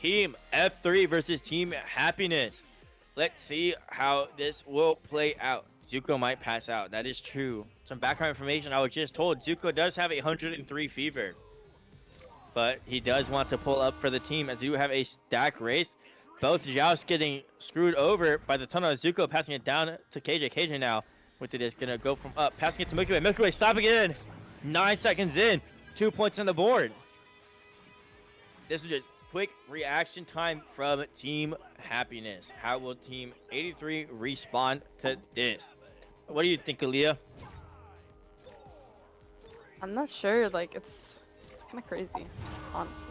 Team F3 versus Team Happiness. Let's see how this will play out. Zuko might pass out. That is true. Some background information I was just told. Zuko does have 103 fever. But he does want to pull up for the team as you have a stack race. Both Joust getting screwed over by the tunnel. Zuko passing it down to KJ. KJ now with it is going to go from up. Passing it to Milky Way. Milky Way stopping it in. 9 seconds in. 2 points on the board. This is just quick reaction time from Team Happiness. How will Team 83 respond to this? What do you think, Aaliyah? I'm not sure. Like, it's kind of crazy, honestly.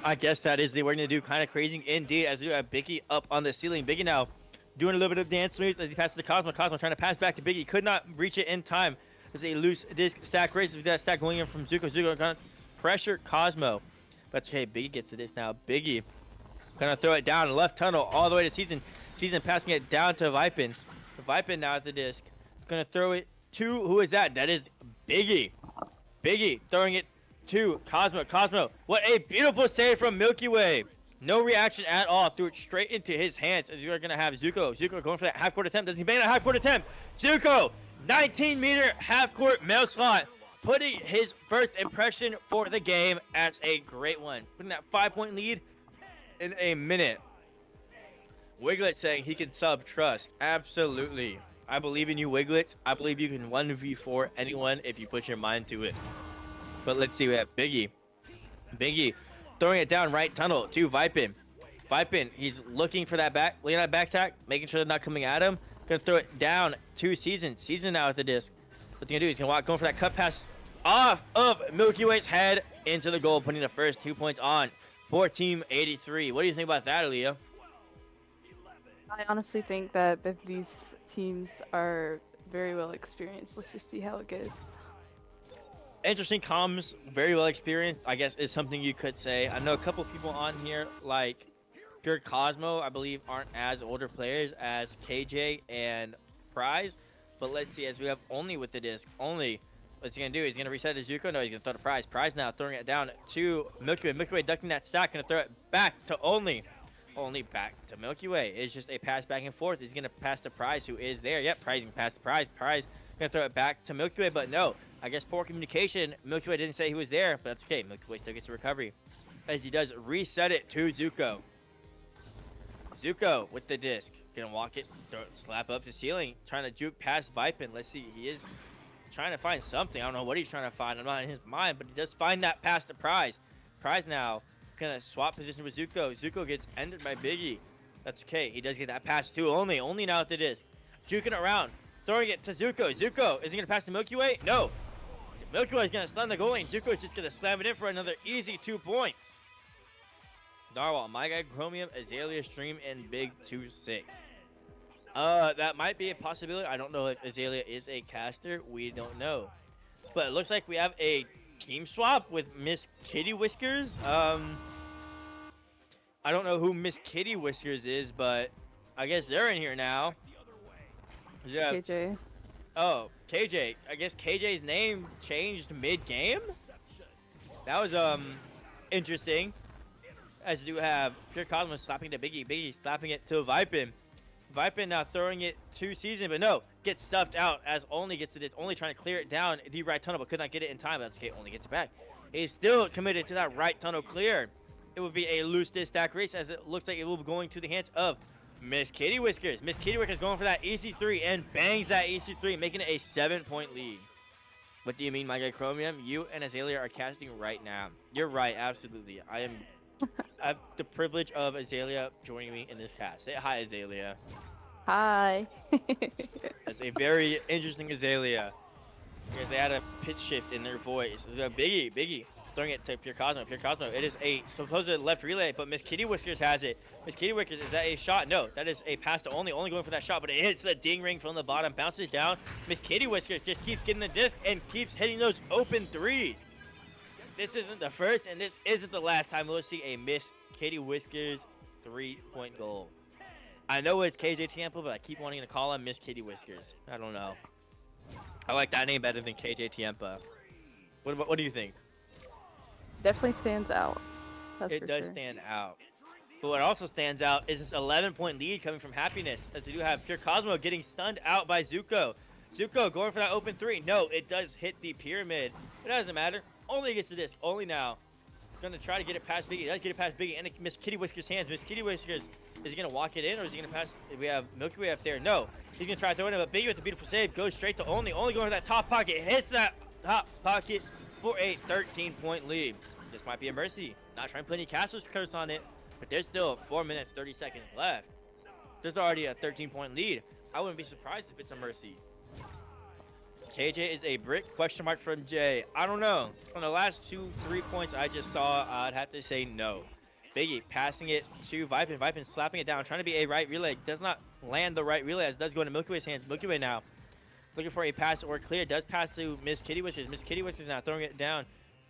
I guess that is the we're going to do kind of crazy indeed as we have Biggie up on the ceiling. Biggie now doing a little bit of dance moves as he passes to Cosmo. Cosmo trying to pass back to Biggie. Could not reach it in time. There's a loose disc stack race with that stack going in from Zuko. Zuko going to pressure Cosmo. But okay, Biggie gets to this now. Biggie gonna throw it down left tunnel all the way to Season. Season passing it down to Vipin. Vipin now at the disc. Gonna throw it to, who is that? That is Biggie. Biggie throwing it to Cosmo. Cosmo, what a beautiful save from Milky Way. No reaction at all. Threw it straight into his hands as we are gonna have Zuko. Zuko going for that half-court attempt. Does he make a half-court attempt? Zuko, 19-meter half-court mail slot. Putting his first impression for the game as a great one. Putting that 5-point lead in a minute. Wiglet saying he can sub trust. Absolutely. I believe in you, Wiglet. I believe you can 1v4 anyone if you put your mind to it. But let's see, we have Biggie. Biggie throwing it down right tunnel to Vipin. Vipin, he's looking for that back, looking at that back tack, making sure they're not coming at him. Gonna throw it down to Season. Season now at the disc. What's he gonna do? He's gonna walk, going for that cut pass off of Milky Way's head into the goal, putting the first 2 points on for Team 83. What do you think about that, Aaliyah? I honestly think that both these teams are very well experienced. Let's just see how it goes. Interesting comms, very well experienced, I guess is something you could say. I know a couple people on here, like Pure Cosmo, I believe, aren't as older players as KJ and Prize. But let's see, as we have only with the disc, only. What's he going to do? He's going to reset to Zuko? No, he's going to throw the Prize. Prize now throwing it down to Milky Way. Milky Way ducking that stack. Going to throw it back to Only. Only back to Milky Way. It's just a pass back and forth. He's going to pass to Prize, who is there. Yep, Prize can pass the Prize. Prize going to throw it back to Milky Way, but no. I guess poor communication. Milky Way didn't say he was there, but that's okay. Milky Way still gets a recovery. As he does reset it to Zuko. Zuko with the disc. Gonna walk it, throw it, slap up the ceiling, trying to juke past Vipin. Let's see, he is trying to find something. I don't know what he's trying to find. I'm not in his mind, but he does find that past the Prize. Prize now gonna swap position with Zuko. Zuko gets ended by Biggie. That's okay. He does get that pass too. Only now at the disc. Juking around, throwing it to Zuko. Zuko, is he gonna pass to Milky Way? No. Milky Way is gonna stun the goalie, and Zuko is just gonna slam it in for another easy 2 points. Narwhal, My Guy Chromium, Azalea Stream, and Big 2-6. That might be a possibility. I don't know if Azalea is a caster. We don't know. But it looks like we have a team swap with Miss Kitty Whiskers. I don't know who Miss Kitty Whiskers is, but I guess they're in here now. Yeah. KJ. Oh, KJ. I guess KJ's name changed mid-game? That was, interesting. As you have Pure Cosmos slapping to Biggie. Biggie slapping it to Vipin. Vipin now throwing it to Season, but no. Gets stuffed out as Only gets it. It's Only trying to clear it down the right tunnel, but could not get it in time. That's okay. Only gets it back. He's still committed to that right tunnel clear. It would be a loose disc stack race as it looks like it will be going to the hands of Miss Kitty Whiskers. Miss Kitty Whiskers going for that EC3 and bangs that EC3, making it a 7-point lead. What do you mean, My Guy Chromium? You and Azalea are casting right now. You're right, absolutely. I have the privilege of Azalea joining me in this cast. Say hi, Azalea. Hi. That's a very interesting Azalea. Because they had a pitch shift in their voice. Biggie throwing it to Pure Cosmo. Pure Cosmo. It is a supposed left relay, but Miss Kitty Whiskers has it. Miss Kitty Whiskers, is that a shot? No, that is a pass to Only. Only going for that shot, but it hits a ding ring from the bottom, bounces down. Miss Kitty Whiskers just keeps getting the disc and keeps hitting those open threes. This isn't the first, and this isn't the last time we'll see a Miss Kitty Whiskers 3-point goal. I know it's KJ Tampa, but I keep wanting to call him Miss Kitty Whiskers. I don't know. I like that name better than KJ Tampa. What do you think? Definitely stands out. That's It for does sure. stand out. But what also stands out is this 11-point lead coming from Happiness, as we do have Pure Cosmo getting stunned out by Zuko. Zuko going for that open three. No, it does hit the pyramid. It doesn't matter. Only gets the disc. Only now. Going to try to get it past Biggie. Does get it past Biggie, and Miss Kitty Whiskers' hands. Miss Kitty Whiskers, is he going to walk it in, or is he going to pass? We have Milky Way up there. No. He's going to try throwing it, but Biggie with the beautiful save goes straight to Only. Only going to that top pocket. Hits that top pocket for a 13-point lead. This might be a mercy. Not trying to put any Caster's curse on it, but there's still 4 minutes, 30 seconds left. There's already a 13-point lead. I wouldn't be surprised if it's a mercy. KJ is a brick? Question mark from Jay. I don't know. On the last 2-3 points I just saw, I'd have to say no. Biggie passing it to Vipin. Vipin slapping it down, trying to be a right relay. Does not land the right relay, as it does go into Milky Way's hands. Milky Way now looking for a pass or clear. Does pass to Miss Kitty Whiskers. Miss Kitty Whiskers now throwing it down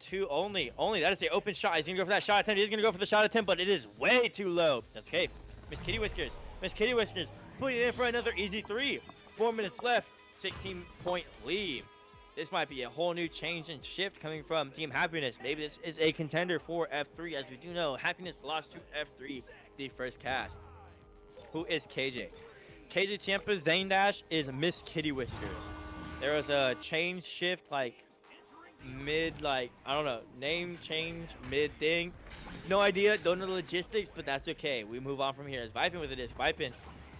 to Only. Only, that is the open shot. He's going to go for that shot attempt. He's going to go for the shot attempt, but it is way too low. That's okay. Miss Kitty Whiskers. Miss Kitty Whiskers putting it in for another easy 3. 4 minutes left. 16-point lead. This might be a whole new change and shift coming from Team Happiness. Maybe this is a contender for F3. As we do know, Happiness lost to F3 the first cast. Who is KJ? KJ Tampa Zane Dash is Miss Kitty Whiskers. There was a change shift, like mid, like, I don't know, name change mid thing. No idea, don't know the logistics, but that's okay. We move on from here. As Vipin with it is. Vipin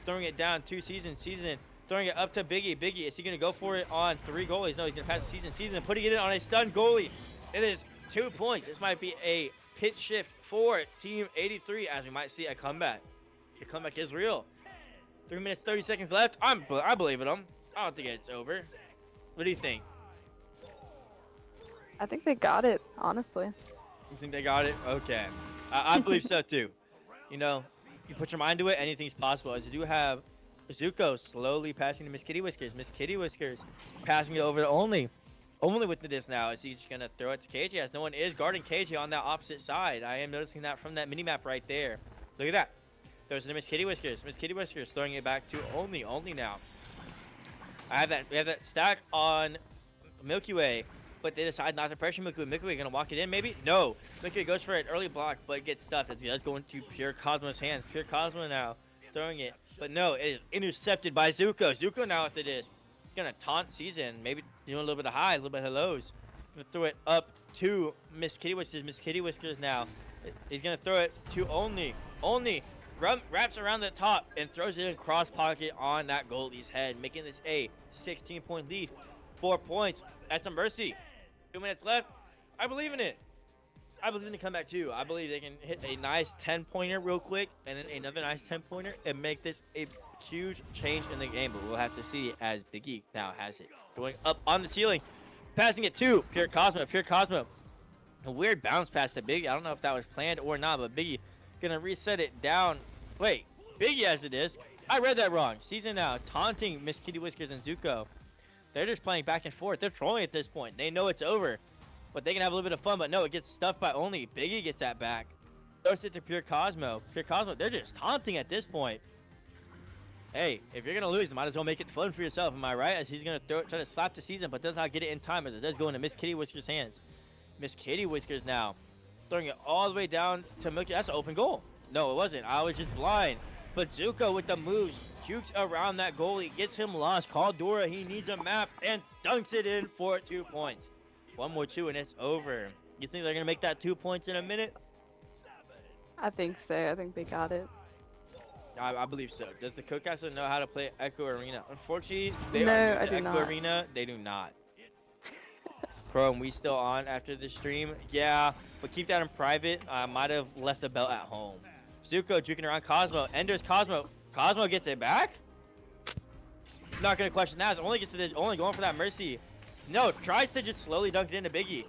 throwing it down to Season. Season throwing it up to Biggie. Biggie, is he going to go for it on 3 goalies? No, he's going to pass the Season. Season putting it in on a stunned goalie. It is 2 points. This might be a pitch shift for Team 83, as we might see a comeback. The comeback is real. 3 minutes, 30 seconds left. I believe in them. I don't think it's over. What do you think? I think they got it, honestly. You think they got it? Okay. I believe so, too. You know, you put your mind to it, anything's possible. As you do have Zuko slowly passing to Miss Kitty Whiskers. Miss Kitty Whiskers passing it over to Only. Only with the disc now, as he's going to throw it to KJ, as no one is guarding KJ on that opposite side. I am noticing that from that mini-map right there. Look at that. Throws it to Miss Kitty Whiskers. Miss Kitty Whiskers throwing it back to Only. Only now. We have that stack on Milky Way, but they decide not to pressure Milky Way. Milky Way going to walk it in, maybe? No. Milky Way goes for an early block, but it gets stuffed. It does go into Pure Cosmo's hands. Pure Cosmo now throwing it. But no, it is intercepted by Zuko. Zuko now with the disc. He's going to taunt Season. Maybe doing a little bit of highs, a little bit of hellos. Going to throw it up to Miss Kitty Whiskers. Miss Kitty Whiskers now. He's going to throw it to Only. Only wraps around the top and throws it in cross pocket on that goalie's head, making this a 16-point lead. 4 points. That's a mercy. 2 minutes left. I believe in it. I believe in the comeback too. I believe they can hit a nice 10-pointer real quick and then another nice 10-pointer and make this a huge change in the game. But we'll have to see as Biggie now has it. Going up on the ceiling. Passing it to Pure Cosmo. Pure Cosmo. A weird bounce pass to Biggie. I don't know if that was planned or not, but Biggie going to reset it down. Wait, Biggie has the disc. I read that wrong. Season now taunting Miss Kitty Whiskers and Zuko. They're just playing back and forth. They're trolling at this point. They know it's over. But they can have a little bit of fun. But no, it gets stuffed by Only. Biggie gets that back. Throws it to Pure Cosmo. Pure Cosmo, they're just taunting at this point. Hey, if you're going to lose, you might as well make it fun for yourself. Am I right? As he's going to try to slap the Season, but does not get it in time as it does go into Miss Kitty Whiskers' hands. Miss Kitty Whiskers now throwing it all the way down to Milky. That's an open goal. No, it wasn't. I was just blind. But Zuko with the moves, jukes around that goalie, gets him lost. Call Dora, he needs a map, and dunks it in for 2 points. 1 more 2, and it's over. You think they're going to make that 2 points in a minute? I think so. I think they got it. I believe so. Does the Cookcastle know how to play Echo Arena? Unfortunately, they No, are new I to do Echo not. Arena. They do not. Bro, and we still on after the stream? Yeah, but keep that in private. I might have left the belt at home. Zuko juking around Cosmo. Enters Cosmo. Cosmo gets it back? Not going to question that. Only gets to the, only going for that mercy. No, tries to just slowly dunk it into Biggie.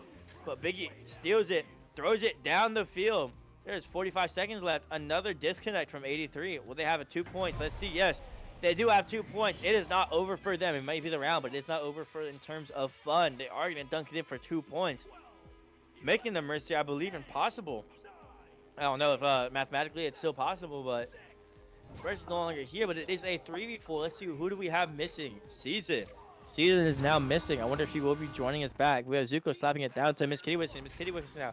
But Biggie steals it, throws it down the field. There's 45 seconds left. Another disconnect from 83. Will they have a 2 points? Let's see. Yes, they do have 2 points. It is not over for them. It might be the round, but it's not over for in terms of fun. They are going to dunk it in for 2 points. Making the mercy, I believe, impossible. I don't know if mathematically it's still possible, but First is no longer here, but it is a 3v4. Let's see, who do we have missing? Season. Season is now missing. I wonder if he will be joining us back. We have Zuko slapping it down to Miss Kitty Whiskers. Miss Kitty Whiskers now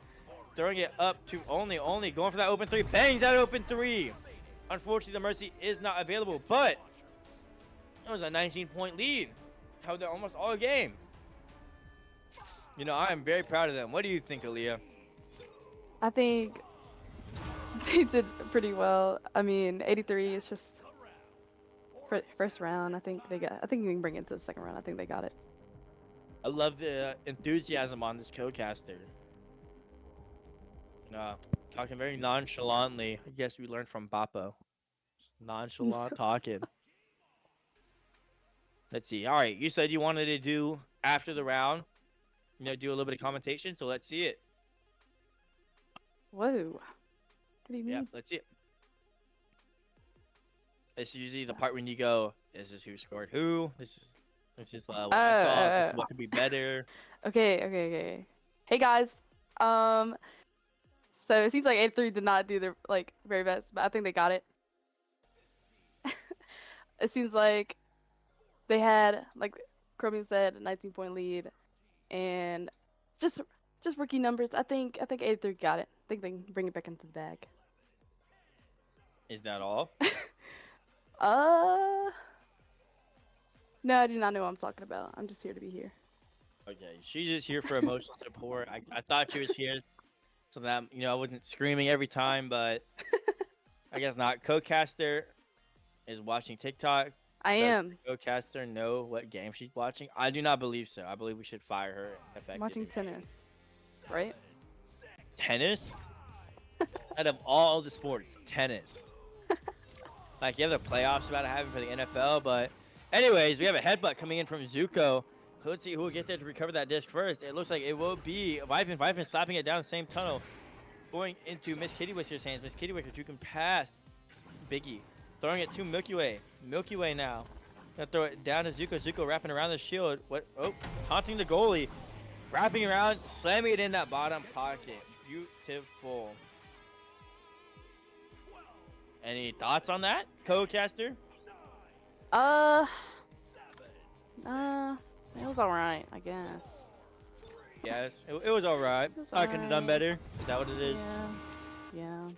throwing it up to only, going for that open three, bangs that open three. Unfortunately, the Mercy is not available, but it was a 19-point lead. Held it almost all game. You know, I am very proud of them. What do you think, Aaliyah? I think they did pretty well. I mean, 83 is just first round. I think you can bring it to the second round. I think they got it. I love the enthusiasm on this co-caster. You know, talking very nonchalantly. I guess we learned from Bappo. Nonchalant talking. Let's see. All right, you said you wanted to do after the round, you know, do a little bit of commentation. So let's see it. Whoa. What do you mean? Yeah, let's see it. It's usually the part when you go, "This is who scored who." This is what I saw. What could be better? Okay. Hey guys. So it seems like 83 did not do their very best, but I think they got it. It seems like they had, like Chromium said, a 19-point lead, and just rookie numbers. I think 83 got it. I think they can bring it back into the bag. Is that all? No, I do not know what I'm talking about. I'm just here to be here. Okay, she's just here for emotional support. I thought she was here so that, you know, I wasn't screaming every time, but I guess not. Co-caster is watching TikTok. I am. Co-caster know what game she's watching? I do not believe so. I believe we should fire her. I'm watching tennis, right? Tennis? Out of all the sports, tennis. Like, you have the playoffs about to happen for the NFL, but anyways, we have a headbutt coming in from Zuko. Let's see who will get there to recover that disc first. It looks like it will be Vipin. Vipin slapping it down the same tunnel, going into Miss Kitty Whisker's hands. Miss Kitty Whisker, you can pass Biggie. Throwing it to Milky Way. Milky Way now. Gonna throw it down to Zuko. Zuko wrapping around the shield. What? Oh, taunting the goalie. Wrapping around, slamming it in that bottom pocket. Beautiful. Any thoughts on that, co-caster? It was alright, I guess. Yes, it was alright. I could have done better. Is that what it is? Yeah.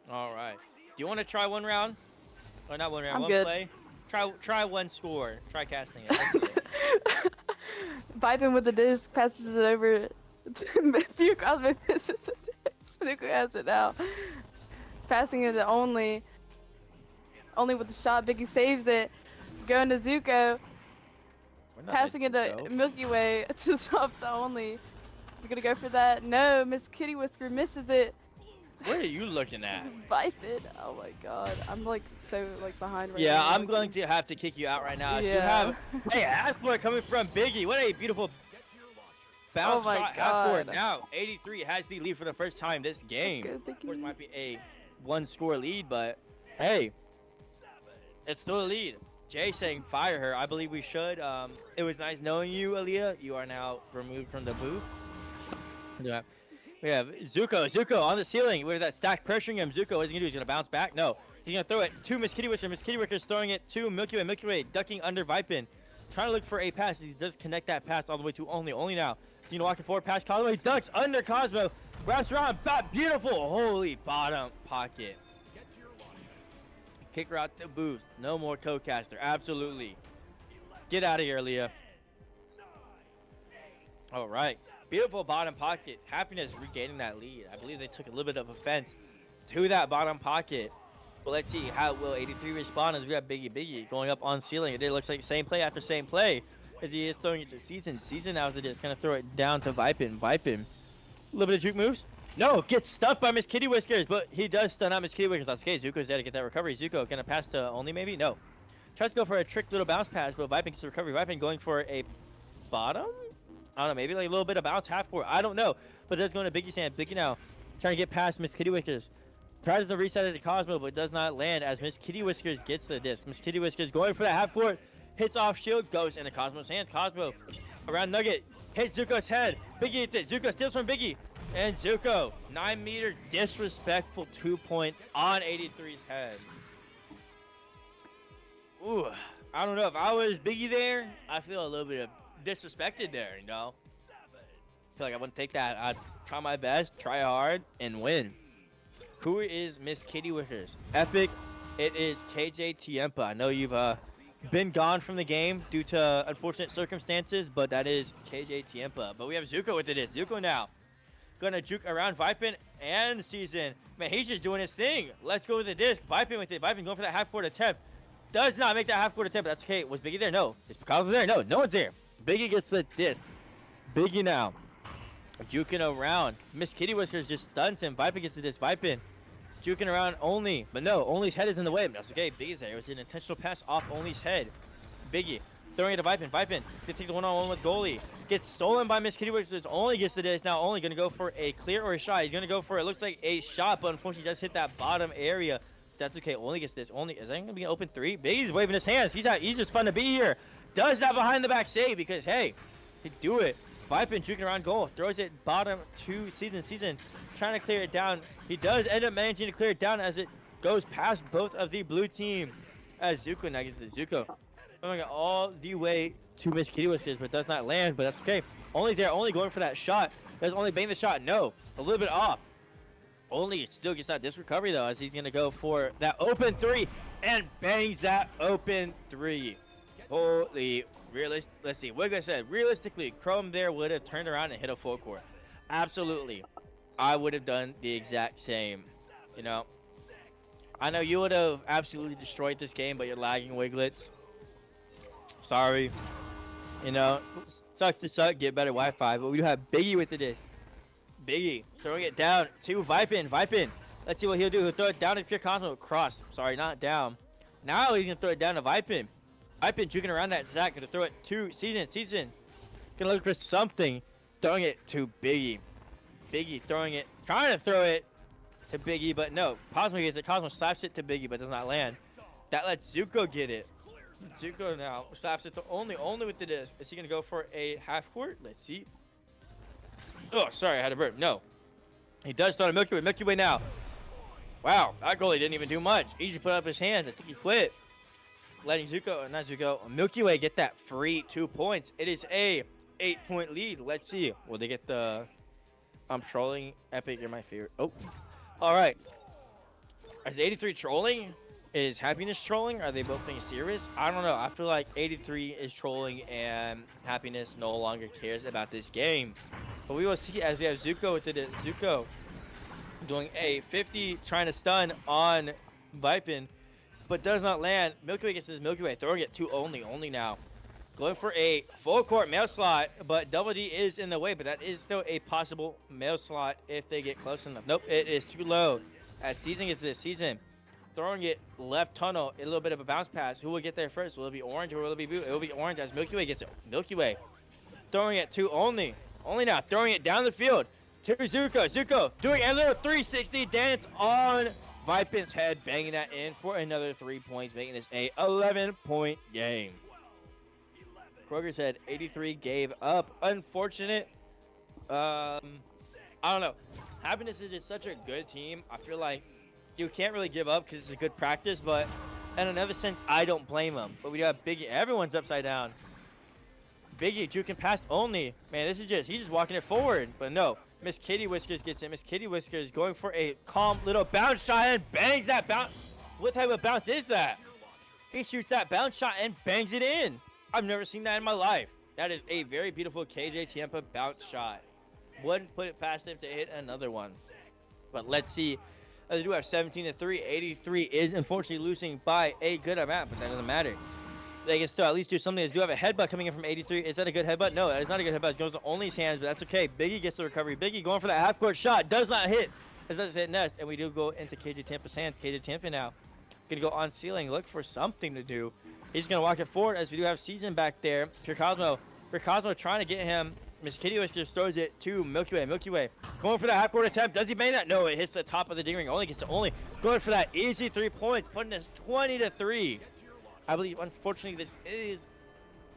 Alright. Do you want to try one round? Or not one round, I'm one good. play? Try one score. Try casting it. Let's see it. Vipin with the disc, passes it over to Matthew Crosby. Misses the disc. Zuko has it now. Passing it to only with the shot. Biggie saves it. Going to Zuko. Passing it to Milky Way to top to only. Is gonna go for that? No, Miss Kitty Whisker misses it. What are you looking at? Vipin. Oh my god. I'm so behind right now. Yeah, I'm going to have to kick you out right now. So you have half court coming from Biggie. What a beautiful bounce shot half court. Now 83 has the lead for the first time this game. Let's go, Biggie. Of course, it might be a one-score lead, but hey, it's still a lead. Jay saying fire her. I believe we should. It was nice knowing you, Aaliyah. You are now removed from the booth. Yeah. We have Zuko on the ceiling with that stack pressuring him. Zuko, what's he gonna do? He's gonna bounce back? No. He's gonna throw it to Miss Kitty Whisker. Miss Kitty Whisker is throwing it to Milky Way. Milky Way ducking under Vipin. Trying to look for a pass. He does connect that pass all the way to only. Only now. He's gonna walk it forward past Cosmo. Ducks under Cosmo. Wraps around. Beautiful. Holy bottom pocket. Kick her out the booth. No more co-caster. Absolutely. Get out of here, Leah. All right. Beautiful bottom pocket. Happiness regaining that lead. I believe they took a little bit of offense to that bottom pocket. But let's see how will 83 respond as we have Biggie going up on ceiling. It looks like same play after same play as he is throwing it to Season. Season now is just going to throw it down to Vipin. Vipin. A little bit of juke moves. No, gets stuffed by Miss Kitty Whiskers, but he does stun out Miss Kitty Whiskers. That's okay. Zuko's there to get that recovery. Zuko gonna pass to only maybe? No. Tries to go for a trick little bounce pass, but Vipin gets the recovery. Vipin going for a bottom? I don't know, maybe like a little bit of bounce half court. I don't know. But that's going to Biggie's hand. Biggie now trying to get past Miss Kitty Whiskers. Tries to reset it to Cosmo, but does not land as Miss Kitty Whiskers gets the disc. Miss Kitty Whiskers going for that half court. Hits off shield, goes into Cosmo's hands. Cosmo around Nugget. Hits Zuko's head. Biggie hits it. Zuko steals from Biggie. And Zuko, 9-meter disrespectful 2-point on 83's head. Ooh, I don't know. If I was Biggie there, I feel a little bit of disrespected there, you know? feel like I wouldn't take that. I'd try my best, try hard, and win. Who is Miss Kitty Whiskers? Epic. It is KJ Tiempa. I know you've been gone from the game due to unfortunate circumstances, but that is KJ Tiempa. But we have Zuko with it. Zuko now. Gonna juke around Vipin and Season. Man, he's just doing his thing. Let's go with the disc. Vipin with it. Vipin going for that half-court attempt. Does not make that half-court attempt, but that's okay. Was Biggie there? No. Is Picasso there? No. No one's there. Biggie gets the disc. Biggie now. Juking around. Miss Kitty Whiskers just stuns him. Vipin gets the disc. Vipin juking around Only. But no, Only's head is in the way. But that's okay. Biggie's there. It was an intentional pass off Only's head. Biggie throwing it to Vipin. Vipin can take the one-on-one with goalie. Gets stolen by Miss Kitty Whiskers. Only gets the disc. Now Only going to go for a clear or a shot. He's going to go for it. Looks like a shot, but unfortunately does hit that bottom area. That's okay. Only gets this. Only is that going to be an open three? Biggie's waving his hands. He's out. He's just fun to be here. Does that behind the back save because hey, he do it. Vipin juking around goal. Throws it bottom to Season. Trying to clear it down. He does end up managing to clear it down as it goes past both of the blue team. As Zuko now gets the Zuko. Going all the way to Miss Kitty Whiskers, but does not land. But that's okay. Only there. Only going for that shot. Does Only bang the shot? No. A little bit off. Only still gets that disc recovery though, as he's going to go for that open three and bangs that open three. Holy realist. Let's see. What I said. Realistically, Chrome there would have turned around and hit a full court. Absolutely. I would have done the exact same. You know, I know you would have absolutely destroyed this game, but you're lagging, Wiglets. Sorry. You know, sucks to suck. Get better Wi-Fi. But we do have Biggie with the disc. Biggie throwing it down to Vipin. Vipin. Let's see what he'll do. He'll throw it down to Pure Cosmo. Cross. Sorry, not down. Now he's going to throw it down to Vipin. Vipin juking around that Zach. Going to throw it to Season. Season. Going to look for something. Throwing it to Biggie. Biggie throwing it. Trying to throw it to Biggie, but no. Cosmo gets it. Cosmo slaps it to Biggie, but does not land. That lets Zuko get it. Zuko now slaps it to Only. Only with the disc. Is he going to go for a half court? Let's see. Oh, sorry. I had a burp. No. He does throw to Milky Way. Milky Way now. Wow. That goalie didn't even do much. He just put up his hands. I think he quit. Letting Zuko, not Zuko, Milky Way get that free 2 points. It is a 8-point lead. Let's see. Will they get the... I'm trolling. Epic, you're my favorite. Oh. All right. Is 83 trolling? Is Happiness trolling? Are they both being serious? I don't know. I feel like 83 is trolling and Happiness no longer cares about this game. But we will see as we have Zuko with it. Zuko doing a 50, trying to stun on Vipin, but does not land. Milky Way gets his Milky Way, throwing it to Only. Only now. Going for a full court mail slot, but Double D is in the way, but that is still a possible mail slot if they get close enough. Nope, it is too low. As Season gets this Season. Throwing it left tunnel, a little bit of a bounce pass. Who will get there first? Will it be Orange or will it be Blue? It will be Orange as Milky Way gets it. Milky Way throwing it to Only. Only now throwing it down the field to Zuko. Zuko doing a little 360 dance on Vipin's head, banging that in for another 3 points, making this a 11-point game. Kroger said 83 gave up. Unfortunate. I don't know. Happiness is just such a good team. I feel like you can't really give up because it's a good practice, but in another sense, I don't blame them. But we got Biggie. Everyone's upside down. Biggie juking past Only. Man, this is just, he's just walking it forward. But no, Miss Kitty Whiskers gets it. Miss Kitty Whiskers going for a calm little bounce shot and bangs that bounce. What type of bounce is that? He shoots that bounce shot and bangs it in. I've never seen that in my life. That is a very beautiful KJ Tiempa bounce shot. Wouldn't put it past him to hit another one. But let's see. They do have 17-3. 83 is unfortunately losing by a good amount, but that doesn't matter. They can still at least do something. They do have a headbutt coming in from 83. Is that a good headbutt? No, that is not a good headbutt. It goes to Only's hands, but that's okay. Biggie gets the recovery. Biggie going for that half-court shot. Does not hit. It doesn't hit nest. And we do go into KJ Timpa's hands. KJ Timpa now going to go on ceiling. Look for something to do. He's going to walk it forward as we do have Season back there. Pure Cosmo. Pure Cosmo trying to get him. Miss Kitty Whiskers throws it to Milky Way. Milky Way going for that half-court attempt. Does he bang that? No, it hits the top of the ding ring. Only gets it. Only going for that easy 3 points, putting us 20-3. I believe, unfortunately, this is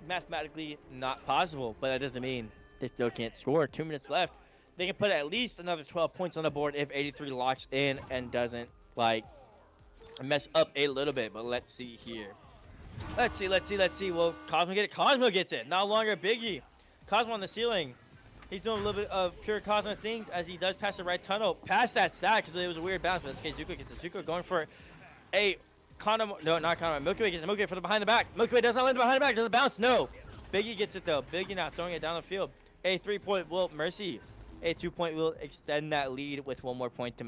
mathematically not possible, but that doesn't mean they still can't score. 2 minutes left. They can put at least another 12 points on the board if 83 locks in and doesn't, like, mess up a little bit. But let's see here. Let's see. Well, Cosmo get it. Cosmo gets it. No longer Biggie. Cosmo on the ceiling. He's doing a little bit of pure Cosmo things as he does pass the right tunnel. Past that stack because it was a weird bounce. But in this case, Zuko gets the Zuko going for a Konomo. No, not Konomo. Milky Way gets the Milky Way for the behind the back. Milky Way does not land behind the back. Does it bounce? No. Biggie gets it though. Biggie now throwing it down the field. A 3-point will Mercy. A 2-point will extend that lead with 1 more point to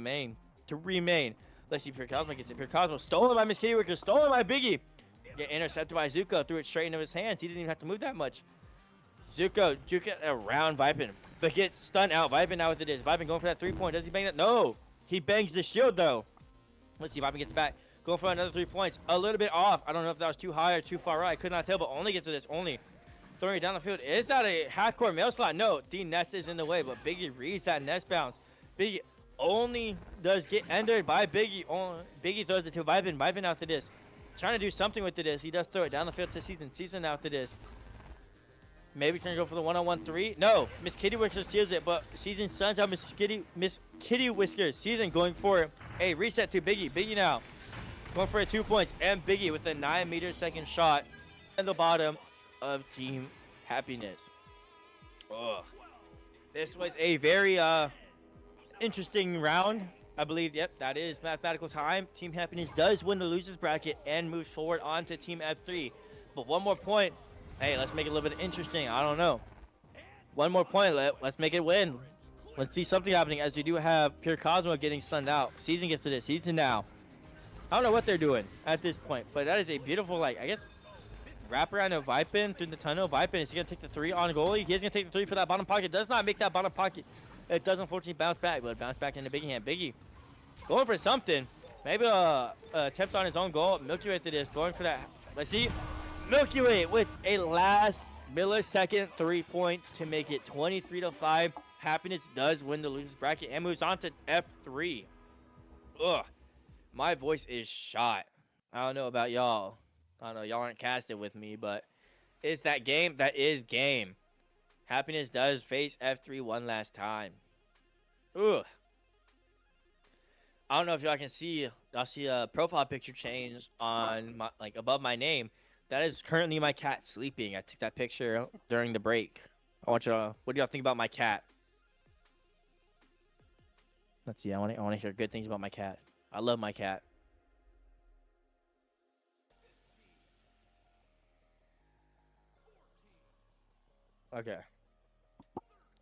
remain. Let's see. Pure Cosmo gets it. Pure Cosmo stolen by Miss Kitty Wicker. Stolen by Biggie. Get intercepted by Zuko. Threw it straight into his hands. He didn't even have to move that much. Zuko juke it around Vipin, but gets stunned out. Vipin now with it is. Vipin going for that 3-point. Does he bang that? No. He bangs the shield though. Let's see. Vipin gets back. Going for another 3 points. A little bit off. I don't know if that was too high or too far right. I could not tell, but only gets to this. Only throwing it down the field. Is that a half-court mail slot? No. D Nest is in the way, but Biggie reads that Nest bounce. Biggie only does get entered by Biggie. Biggie throws it to Vipin. Vipin out to this. Trying to do something with this. He does throw it down the field to Season. Season out to this. Maybe trying to go for the 1-on-1 3. No, Miss Kitty Whiskers steals it, but Season stuns out Miss Kitty Whiskers. Season going for a reset to Biggie. Biggie now going for a 2 points, and Biggie with a 9-meter-second shot in the bottom of Team Happiness. Ugh. This was a very interesting round. I believe, yep, that is mathematical time. Team Happiness does win the losers bracket and moves forward on to Team F3. But 1 more point. Hey, let's make it a little bit interesting. I don't know. 1 more point. Let's make it win. Let's see something happening as we do have Pure Cosmo getting stunned out. Season gets to this. Season now. I don't know what they're doing at this point, but that is a beautiful, like, I guess, wraparound of Vipin through the tunnel. Vipin is going to take the 3 on goalie. He's going to take the 3 for that bottom pocket. Does not make that bottom pocket. It does unfortunately bounce back, but it bounced back into Biggie hand. Biggie going for something. Maybe a attempt on his own goal. Milky Way to this. Going for that. Let's see. Milky Way with a last millisecond 3-point to make it 23-5. Happiness does win the losers bracket and moves on to F3. Ugh. My voice is shot. I don't know about y'all. I don't know. Y'all aren't casted with me, but it's that game. That is game. Happiness does face F3 one last time. Ugh. I don't know if y'all can see. I'll see a profile picture change on my, like, above my name. That is currently my cat sleeping. I took that picture during the break. I want y'all. What do y'all think about my cat? Let's see. I want to hear good things about my cat. I love my cat. Okay.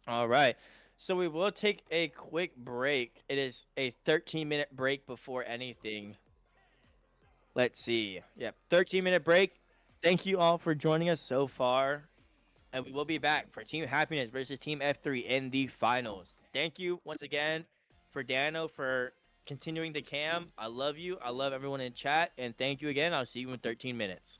All right. So we will take a quick break. It is a 13-minute break before anything. Let's see. Yep, 13-minute break. Thank you all for joining us so far. And we will be back for Team Happiness versus Team F3 in the finals. Thank you once again for Dano for continuing the cam. I love you. I love everyone in chat. And thank you again. I'll see you in 13 minutes.